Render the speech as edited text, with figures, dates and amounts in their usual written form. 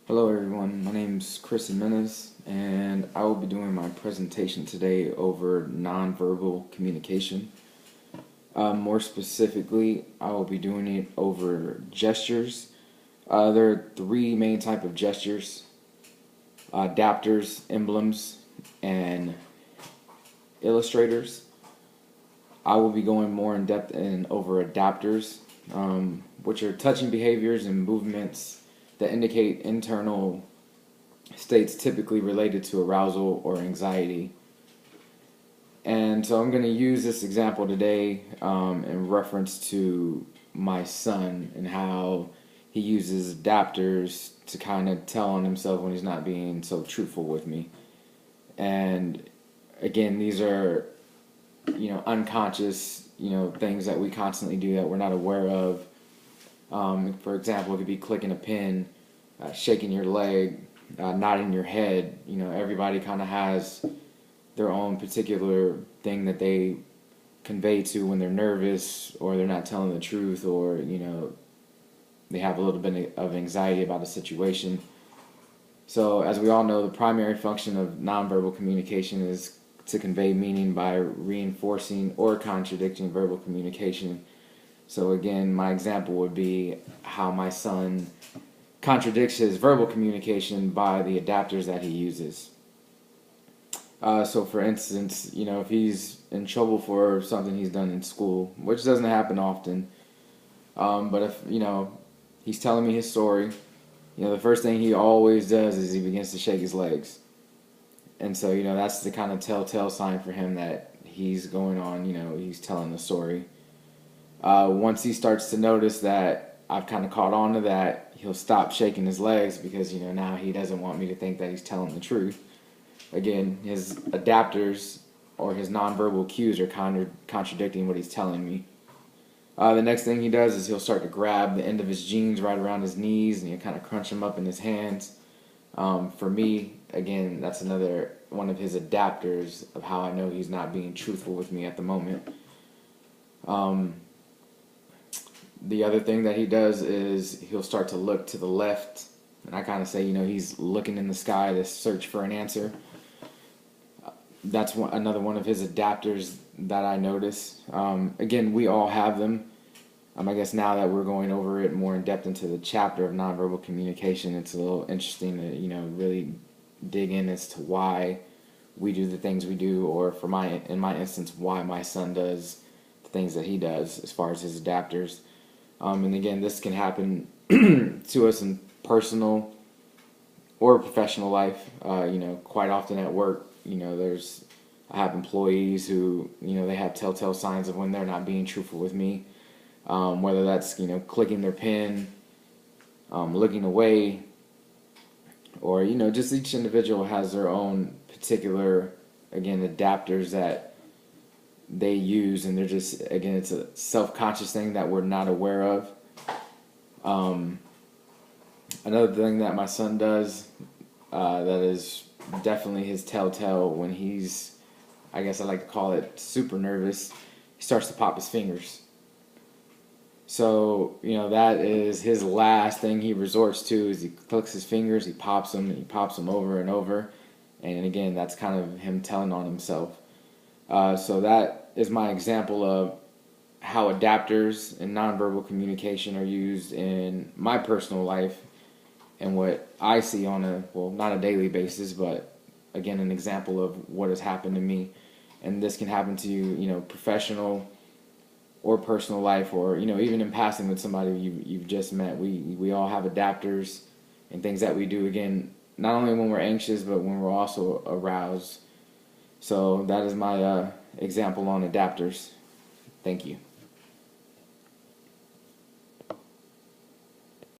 Hello everyone, my name's Chris Jimenez, and I will be doing my presentation today over nonverbal communication. More specifically, I will be doing it over gestures. There are three main types of gestures: adapters, emblems, and illustrators. I will be going more in depth over adapters, which are touching behaviors and movements that indicate internal states typically related to arousal or anxiety. And so I'm going to use this example today in reference to my son and how he uses adapters to kind of tell on himself when he's not being so truthful with me. And again, these are unconscious things that we constantly do that we're not aware of. For example, it could be clicking a pin, shaking your leg, nodding your head. Everybody kind of has their own particular thing that they convey to when they're nervous or they're not telling the truth, or they have a little bit of anxiety about a situation. So as we all know, the primary function of nonverbal communication is to convey meaning by reinforcing or contradicting verbal communication. So again, my example would be how my son contradicts his verbal communication by the adapters that he uses. So for instance, if he's in trouble for something he's done in school, which doesn't happen often, but if, he's telling me his story, the first thing he always does is he begins to shake his legs. And so, that's the kind of telltale sign for him that he's going on, he's telling the story. Once he starts to notice that I've kind of caught on to that, he'll stop shaking his legs because, now he doesn't want me to think that he's telling the truth. Again, his adapters or his nonverbal cues are contradicting what he's telling me. The next thing he does is he'll start to grab the end of his jeans right around his knees and he'll kind of crunch them up in his hands. For me, again, that's another one of his adapters of how I know he's not being truthful with me at the moment. The other thing that he does is he'll start to look to the left, and I kind of say, he's looking in the sky to search for an answer. That's another one of his adapters that I notice. Again, we all have them. I guess now that we're going over it more in depth into the chapter of nonverbal communication, it's a little interesting to really dig in as to why we do the things we do, or in my instance, why my son does the things that he does as far as his adapters. And again, this can happen to us in personal or professional life. Quite often at work, I have employees who, they have telltale signs of when they're not being truthful with me. Whether that's, clicking their pen, looking away, or, just each individual has their own particular, again, adapters that they use, and they're just, again, it's a self-conscious thing that we're not aware of. Another thing that my son does that is definitely his telltale when he's, I guess I like to call it, super nervous, he starts to pop his fingers. So, that is his last thing he resorts to, is he clicks his fingers, he pops them, and he pops them over and over. And again, that's kind of him telling on himself. So that is my example of how adapters and nonverbal communication are used in my personal life and what I see on not a daily basis, but again, an example of what has happened to me. And this can happen to you, professional or personal life, or even in passing with somebody you've just met. We all have adapters and things that we do, again, not only when we're anxious but when we're also aroused. So that is my example on adapters. Thank you.